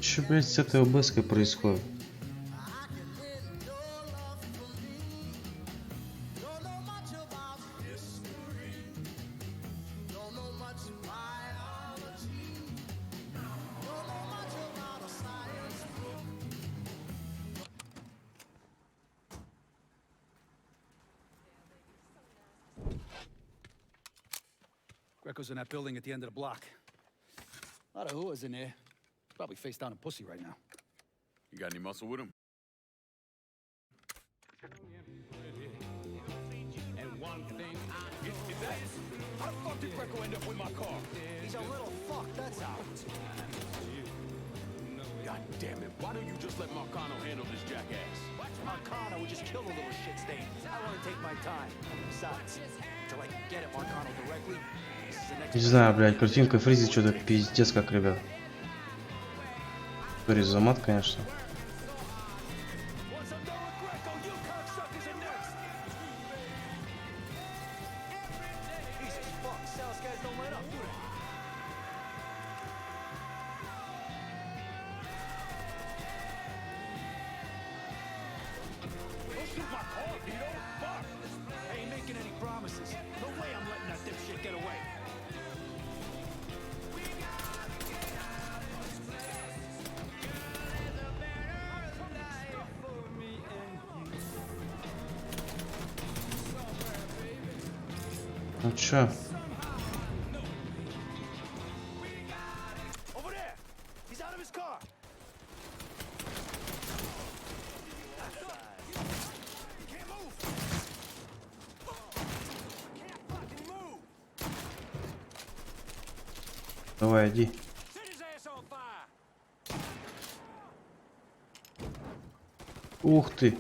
Что, блядь, с этой ОБС-кой происходит? Greco's in that building at the end of the block. A lot of whoas in there. Probably face down in pussy right now. You got any muscle with him? And one thing is that how the fuck did Greco end up with my car? He's a little fuck, that's how. God damn it, why don't you just let Marcano handle this jackass? Watch Marcano, we just killed a little shit stain. I want to take my time. Besides, until I can get at Marcano directly, this is the next... Не знаю, блядь, картинка фризит что-то пиздец как, ребят. Сори за мат, конечно. Ну чё? Давай, иди. Ух ты.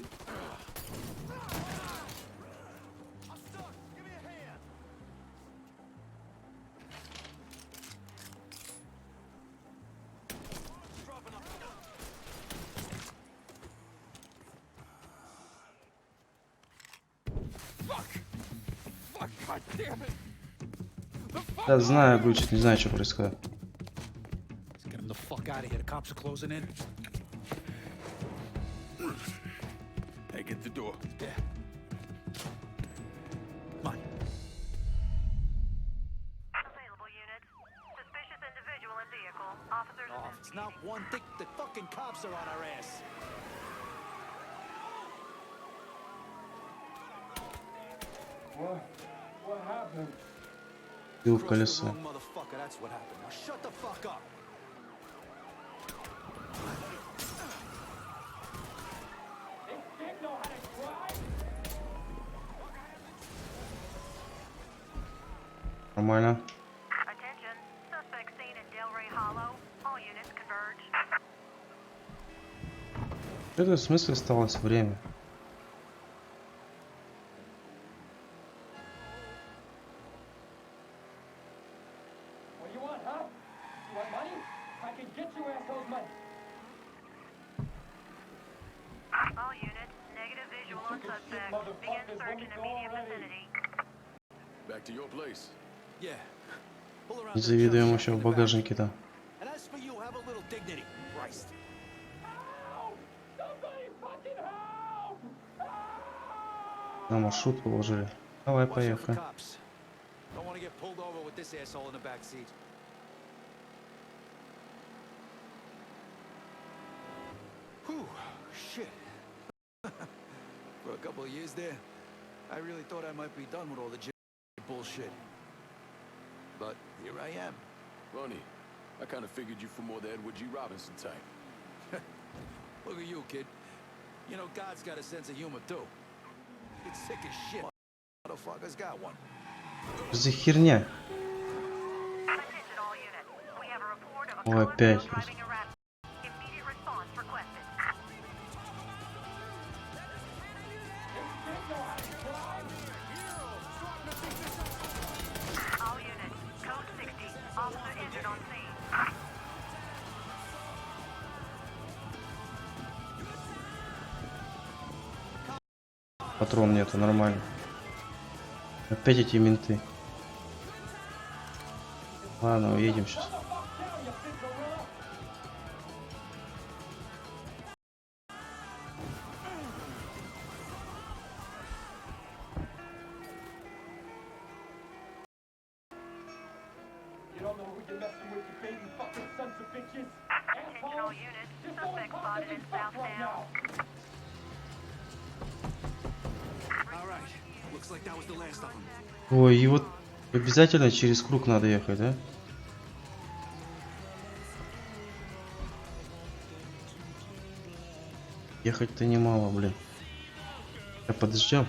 Да, знаю, Глючит, не знаю, что происходит. Hey, get the door. Available units. Suspicious individual in vehicle. Officers. Oh, it's not one thing. The fucking cops are on our ass. What happened? Бил в колесо. Motherfucker, that's what happened. Now shut the fuck up. They didn't know how to drive? Нормально. Attention. Suspect seen in Delray Hollow. All units converge. Это в смысле осталось время? What do you want, huh? You want money? I can get you assholes money. All units. Negative visual on suspect. Begin search in immediate vicinity. Back to your place. Yeah. Pull around Не the завидуем truck еще in в the back. багажнике-то. And as for you, have a little dignity. Christ. Help! Somebody fucking help! Help! На маршрут положили. Давай, Watch out for поехали. cops. Don't want to get pulled over with this asshole in the back seat. Whew, shit. For a couple of years there, I really thought I might be done with all the bullshit. But here I am. Ronnie, I kind of figured you for more the Edward G. Robinson type. Look at you, kid. You know, God's got a sense of humor, too. It's sick as shit. Motherfucker's got one. Что за херня? Attention all units. We have a report of a Ой, colorful опять. driving harassment. Immediate response requested. All units. Code 60. Officer injured on scene. Патрон нету, нормально. Опять эти менты. Ладно, уедем сейчас. Y'all know who you're messing with, you baby fucking sons of bitches. Attention all units. Suspect spotted in Southtown. All right. Looks like that was the last of them. Ой, и вот обязательно через круг надо ехать, да? Ехать-то немало, блин. Подождем.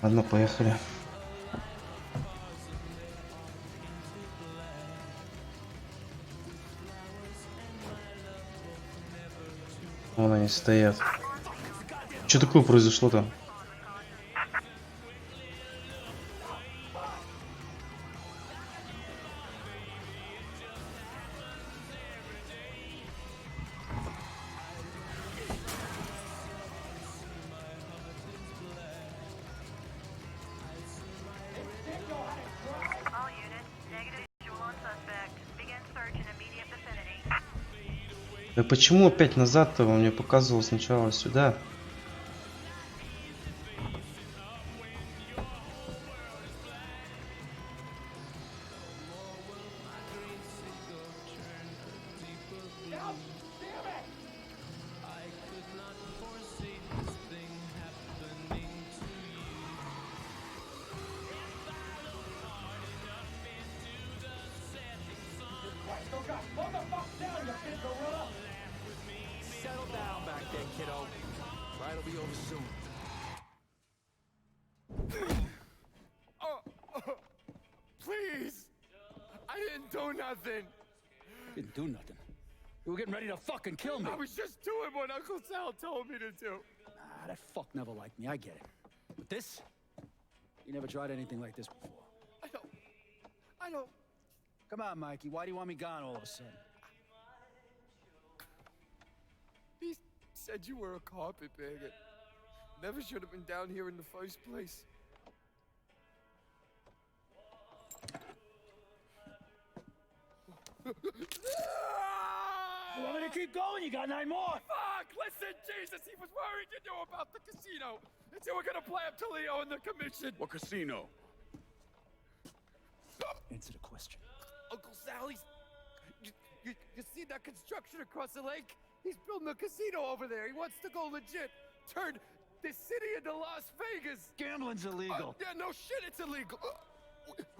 Ладно, поехали. Вон они стоят. Что такое произошло там? All units. Negative visual on suspect. Begin search in immediate vicinity. Да почему опять назад-то? Он мне показывал сначала сюда. Settle down back there, kiddo. Flight'll be over soon. Please! I didn't do nothing! Didn't do nothing. You were getting ready to fucking kill me. I was just doing what Uncle Sal told me to do. Ah, that fuck never liked me, I get it. But this? You never tried anything like this before. I don't... Come on, Mikey, why do you want me gone all of a sudden? He said you were a carpetbagger. Never should have been down here in the first place. You want me to keep going? You got 9 more. Fuck! Listen, Jesus, he was worried you knew about the casino. That you were gonna play up to Leo in the commission. What casino? Answer the question. Uncle Sally's... You see that construction across the lake? He's building a casino over there. He wants to go legit. Turn this city into Las Vegas. Gambling's illegal. Yeah, no shit, it's illegal.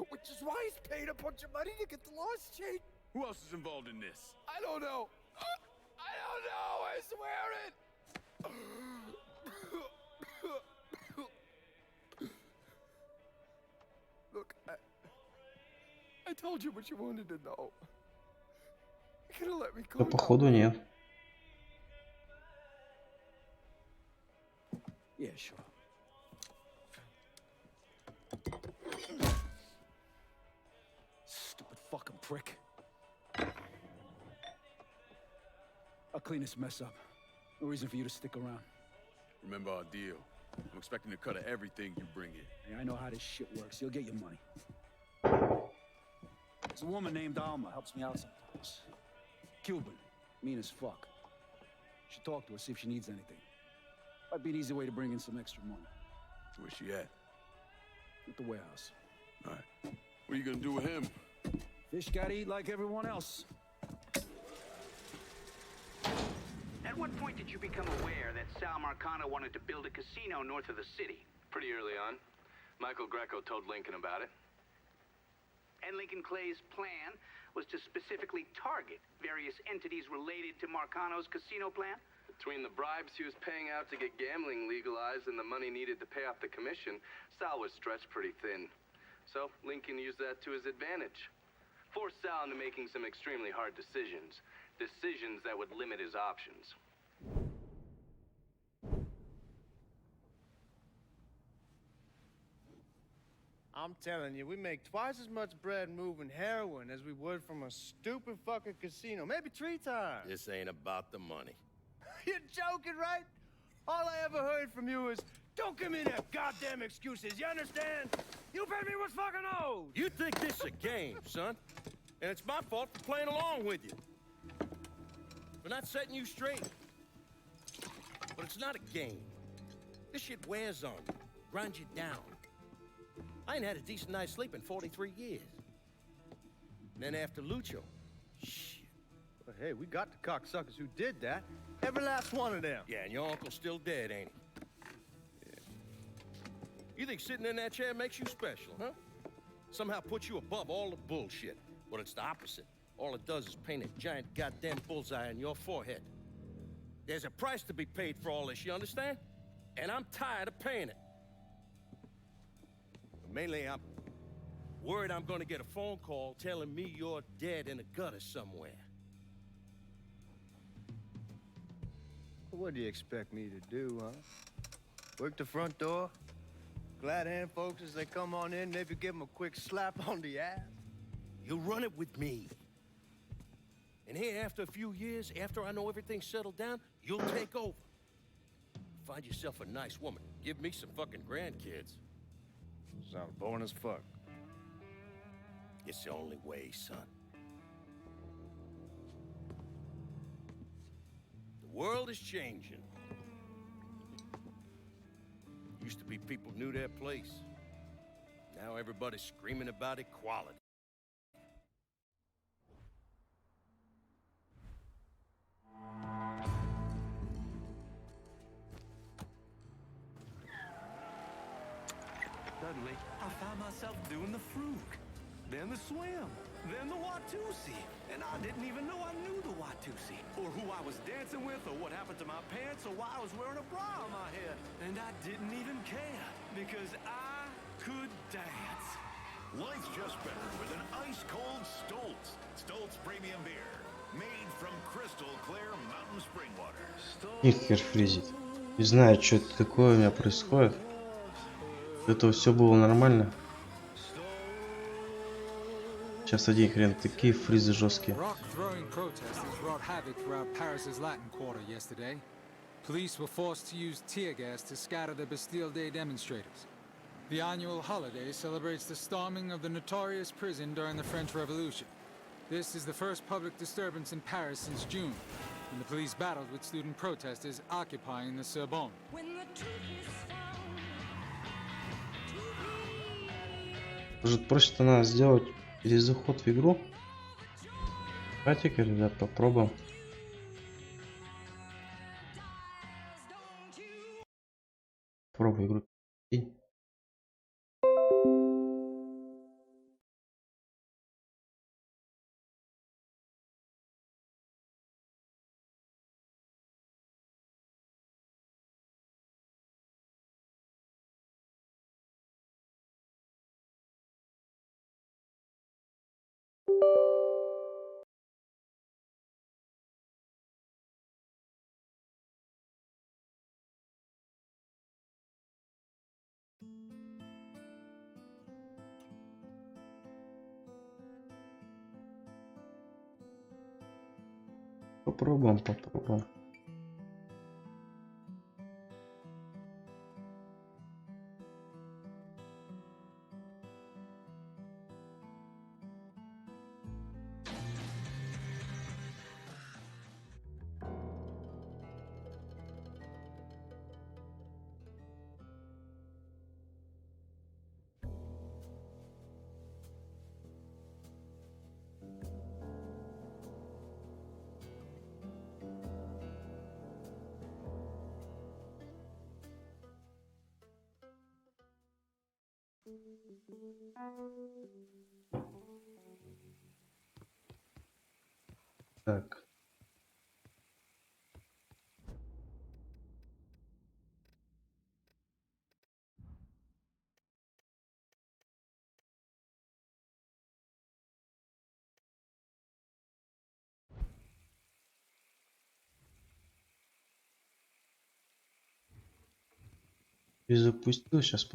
Which is why he's paid a bunch of money to get the lost chain. Who else is involved in this? I don't know. I don't know, I swear it. Look, I told you what you wanted to know. You could have let me go. Да походу нет. Yeah, sure. Stupid fucking prick. I'll clean this mess up. No reason for you to stick around. Remember our deal. I'm expecting a cut of everything you bring in. Hey, I know how this shit works. You'll get your money. There's a woman named Alma, helps me out sometimes. Cuban, mean as fuck. Should talk to her, see if she needs anything. Might be an easy way to bring in some extra money. Where's she at? At the warehouse. All right. What are you gonna do with him? Fish gotta eat like everyone else. At what point did you become aware that Sal Marcano wanted to build a casino north of the city? Pretty early on. Michael Greco told Lincoln about it. And Lincoln Clay's plan was to specifically target various entities related to Marcano's casino plan? Between the bribes he was paying out to get gambling legalized and the money needed to pay off the commission, Sal was stretched pretty thin. So Lincoln used that to his advantage. Forced Sal into making some extremely hard decisions. Decisions that would limit his options. I'm telling you, we make twice as much bread moving heroin as we would from a stupid fucking casino. Maybe 3 times. This ain't about the money. You're joking, right? All I ever heard from you is, don't give me that goddamn excuses, you understand? You pay me what's fucking owed! You think this is a game, son? And it's my fault for playing along with you. For not setting you straight. But it's not a game. This shit wears on you, grinds you down. I ain't had a decent night's sleep in 43 years. And then after Lucho, shit. Well, hey, we got the cocksuckers who did that. Every last one of them. Yeah, and your uncle's still dead, ain't he? Yeah. You think sitting in that chair makes you special, huh? Somehow puts you above all the bullshit. Well, it's the opposite. All it does is paint a giant goddamn bullseye on your forehead. There's a price to be paid for all this, you understand? And I'm tired of paying it. Mainly, I'm worried I'm gonna get a phone call telling me you're dead in a gutter somewhere. What do you expect me to do, huh? Work the front door? Glad hand folks as they come on in, maybe give them a quick slap on the ass? You'll run it with me. And here, after a few years, after I know everything's settled down, you'll take over. Find yourself a nice woman. Give me some fucking grandkids. Sounds boring as fuck. It's the only way, son. The world is changing. Used to be people knew their place. Now everybody's screaming about equality. Suddenly, I found myself doing the fruke, then the swim, then the Watusi. And I didn't even know I knew the Watusi, or who I was dancing with, or what happened to my pants, or why I was wearing a bra on my head. And I didn't even care, because I could dance. Life's just better with an ice-cold Stoltz. Stoltz Premium Beer. Made from crystal clear mountain spring water. Их фризит. Не знаю, что это такое у меня происходит. Это все было нормально. Сейчас один хрен, такие фризы жесткие. Rock-throwing protesters wrought havoc throughout Paris's Latin Quarter yesterday. Police were forced to use tear gas to scatter the Bastille Day demonstrators. The annual holiday celebrates the storming of the notorious prison during the French Revolution. This is the first public disturbance in Paris since June, when the police battled with student protesters occupying the Sorbonne. Может, проще-то надо сделать перезаход в игру? Давайте-ка, ребят, попробуем. Попробуй игру. Попробуем. Так. И запустил сейчас.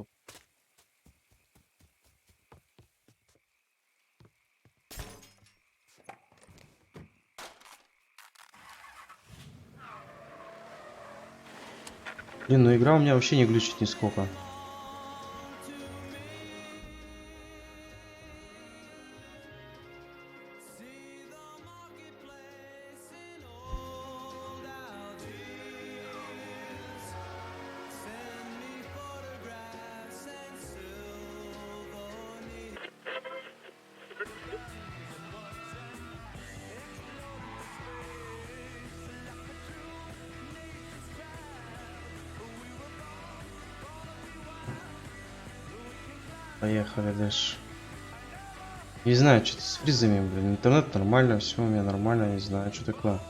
Блин, ну игра у меня вообще не глючит нисколько. Поехали дальше. Не знаю, что-то с фризами, блин. Интернет нормально, все у меня нормально, не знаю, что такое.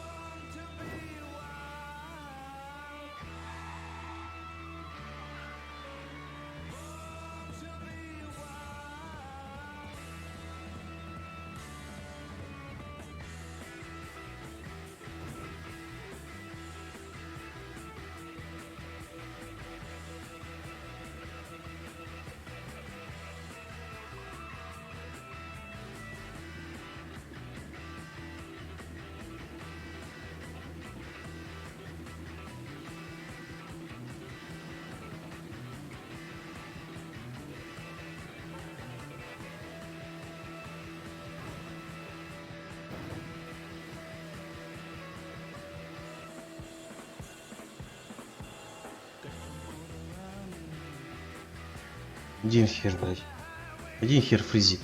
Один хер, блядь. Один хер фризит.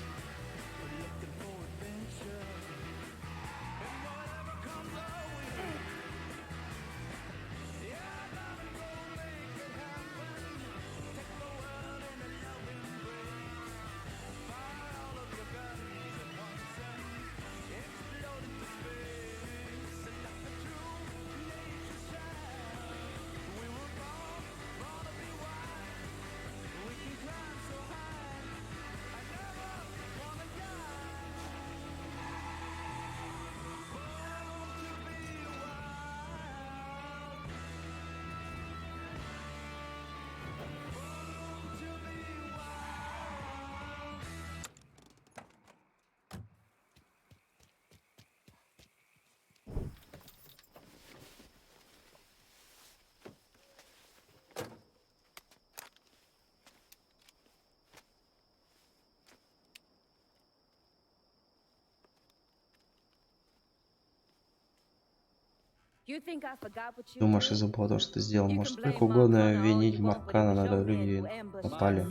Думаешь, из-за того, что ты сделал, может сколько угодно винить Маркана, надо люди напали.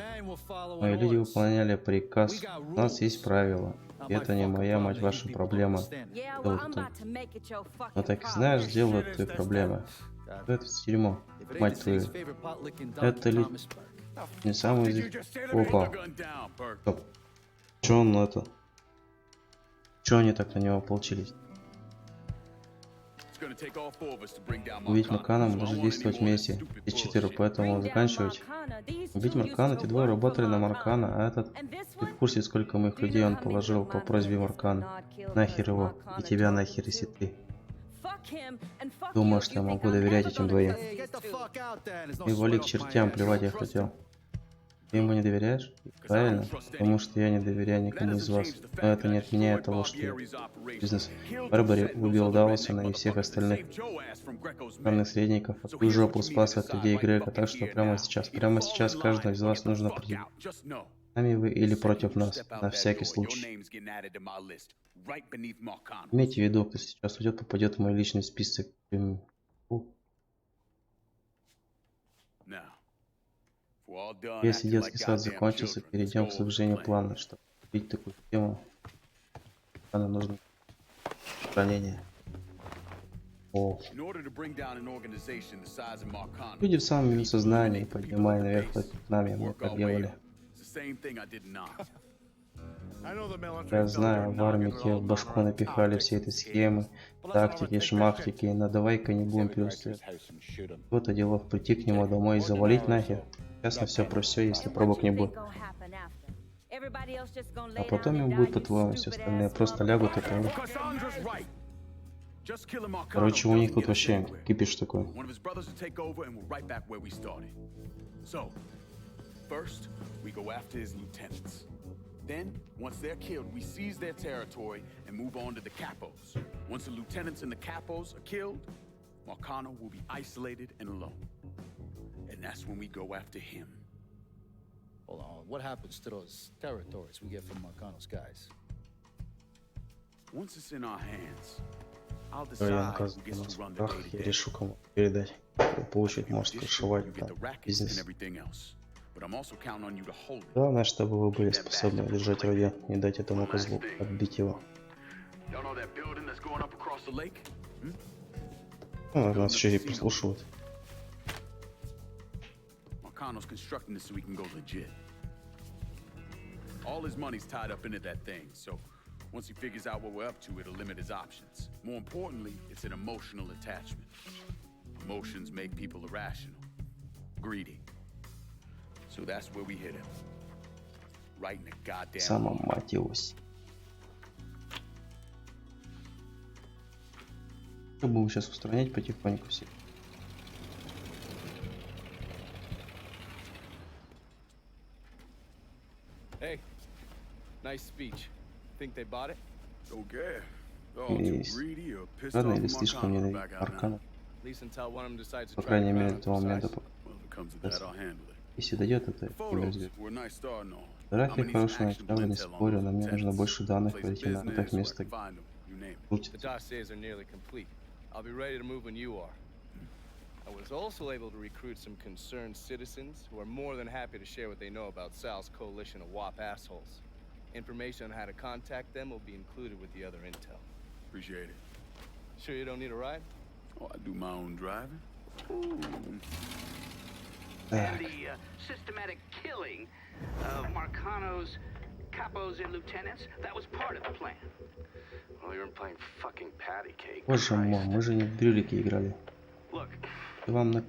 Мои люди выполняли приказ, у нас есть правила. И это не моя, мать ваша, проблема. Но так и знаешь, делают твои проблемы. Это дерьмо, мать твою. Это ли не самый из... Опа. Стоп. Чё он это? Чё они так на него получились? Убить Маркана, мы должны действовать вместе. Есть 4, поэтому заканчивать. Убить Маркана, эти двое работали на Маркана, а этот... Ты в курсе, сколько моих людей он положил по просьбе Маркана? Нахер его. И тебя нахер, если ты. Думаю, что я могу доверять этим двоим. И вали к чертям, плевать я хотел. Ты ему не доверяешь? Правильно? Потому что я не доверяю никому из вас. Но это не отменяет того, что бизнес Барбари убил Даусона и всех остальных странных средников. А ты жопу спас от людей Грека, так что прямо сейчас каждому из вас нужно определить, с нами вы или против нас, на всякий случай. Имейте в виду, кто сейчас уйдет, попадет в мой личный список. Если детский сад закончился, перейдем к служению плана. Чтобы купить такую тему, она нужна хранение. О. Люди в самом сознании, поднимая наверх под нами, мы так делали. Я знаю, в армии тебе в башку напихали все эти схемы, тактики, шмактики, но давай-ка не будем переустрять. Вот-то делов прийти к нему домой и завалить нахер. Ясно все про все, если пробок не будет. А потом им будет по-твоему, все остальные просто лягут и поймут. Короче, у них тут вообще кипиш такой. Then, once they're killed, we seize their territory and move on to the capos. Once the lieutenants and the capos are killed, Marcano will be isolated and alone. And that's when we go after him. Hold on, what happens to those territories we get from Marcano's guys? Once it's in our hands, I'll Я decide наказан who на gets to run the судах, я day-to-day. решу кому передать. Получить, может, крышевать там бизнес. Главное, чтобы вы были способны держать враги, не дать этому козлу отбить его. Ну, нас еще и прослушивают. All his money's tied up into that thing, so once he figures out what we're up to, it'll limit his options. More importantly, it's an emotional attachment. Emotions make people irrational, greedy. So that's where we hit him. Right in the goddamn Сама мать его. Будем сейчас устранять потихоньку все. Hey, nice speech. Think they bought it? Okay. Ладно, или слишком ненавидит Маркана. По крайней мере, до того момента, пока. Если дойдет это, не разберет. Фотография хорошего начала, не спорю, но мне нужно больше данных по этим фотографиях места. Глючит. I'll be ready to move when you are. I was also able to recruit some concerned citizens who are more than happy to share what they know about Sal's coalition of WAP assholes. Information on how to contact them will be included with the other intel. Appreciate it. Sure you don't need a ride? Oh, I do my own driving. And the systematic killing of Marcano's capos and lieutenants, that was part of the plan. Well, you're playing fucking patty cake. Боже мой, мы же не в брюлики играли. И вам надо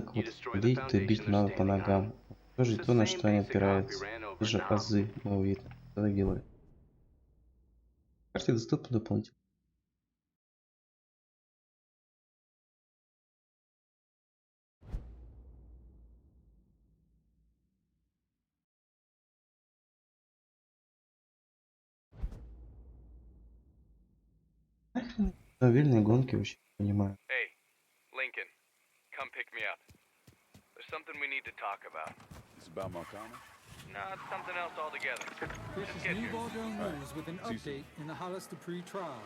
кого-то убить, то бить надо по ногам. Тоже то, на что они опираются. Те же азы, мы увидим. Что делает. Карте доступны дополнительно. Автомобильные гонки вообще не понимаю. Hey, Lincoln, come pick me up. There's something we need to talk about. It's about Marcano? No, it's something else altogether. This is New Bordeaux News with an update in the Hollis Dupree trial.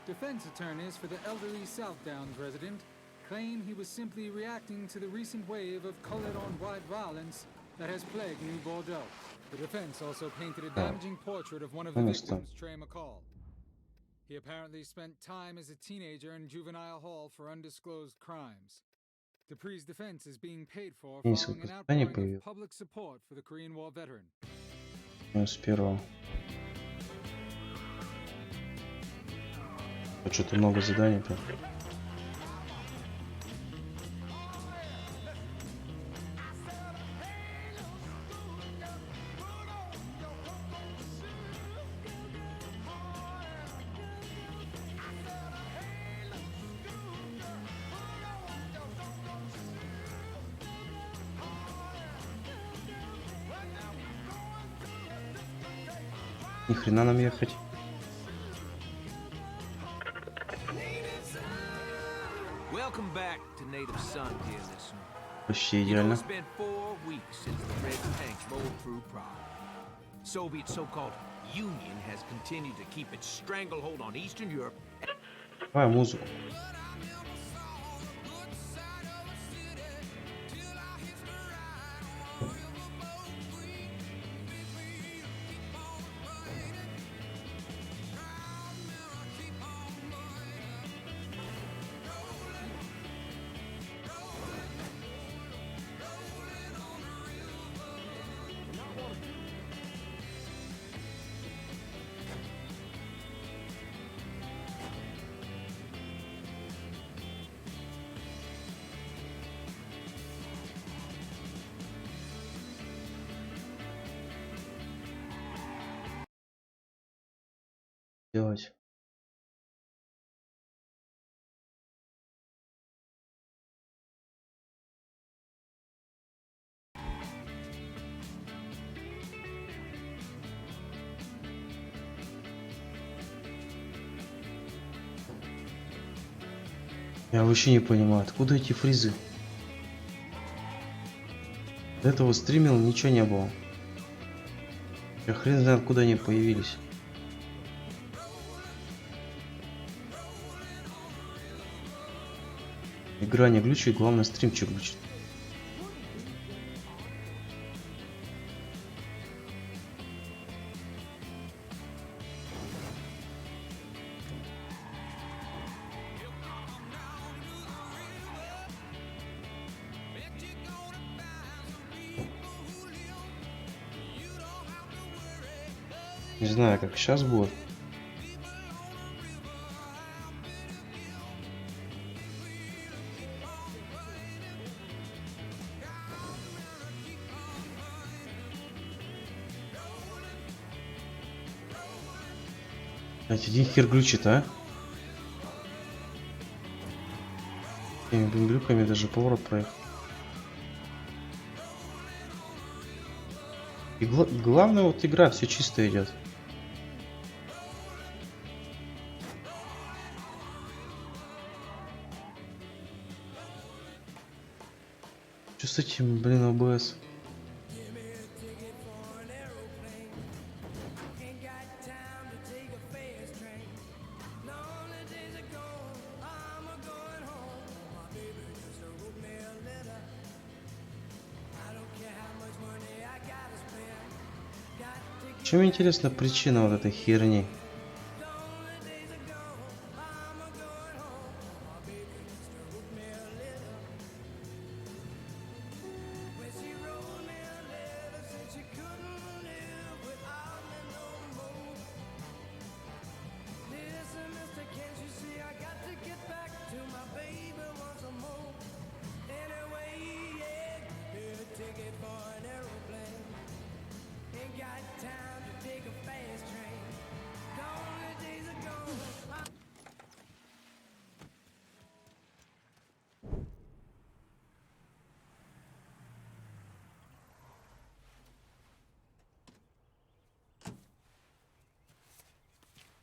Defense attorneys for the elderly South Downs resident claim he was simply reacting to the recent wave of colored-on-white violence that has plagued New Bordeaux. The defense also painted a damaging portrait of one of the victims, Trey McCall. He apparently spent time as a teenager in juvenile hall for undisclosed crimes. Dupree's defense is being paid for following an outpouring of public support for the Korean War veteran. С первого. Что-то много заданий прям. Ни хрена нам ехать. Welcome back to Native Son, dear listener. Вообще идеально. It's been 4 weeks since the Red tanks rolled through Prague. Soviet so-called Union has continued to keep its stranglehold on Eastern Europe. Давай музыку. Делать. Я вообще не понимаю, откуда эти фризы? До этого стримил, ничего не было. Я хрен знает, откуда они появились. Игра не глючит, главное стримчик глючит. Не знаю, как сейчас будет. Один хер глючит, а? Этими блин, даже поворот проехал. И главное, вот игра все чисто идет. Что с этим, блин, ОБС? Чем интересна причина вот этой херни?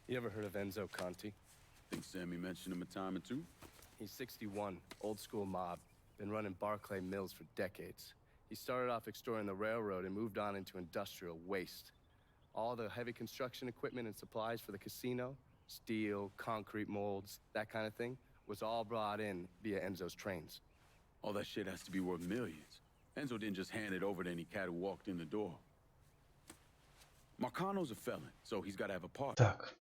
You ever heard of Enzo Conti? Think Sammy mentioned him a time or two? He's 61, old school mob. Been running Barclay Mills for decades. He started off extorting the railroad and moved on into industrial waste. All the heavy construction equipment and supplies for the casino, steel, concrete molds, that kind of thing, was all brought in via Enzo's trains. All that shit has to be worth millions. Enzo didn't just hand it over to any cat who walked in the door. Marcano's a felon, so he's got to have a partner. Так.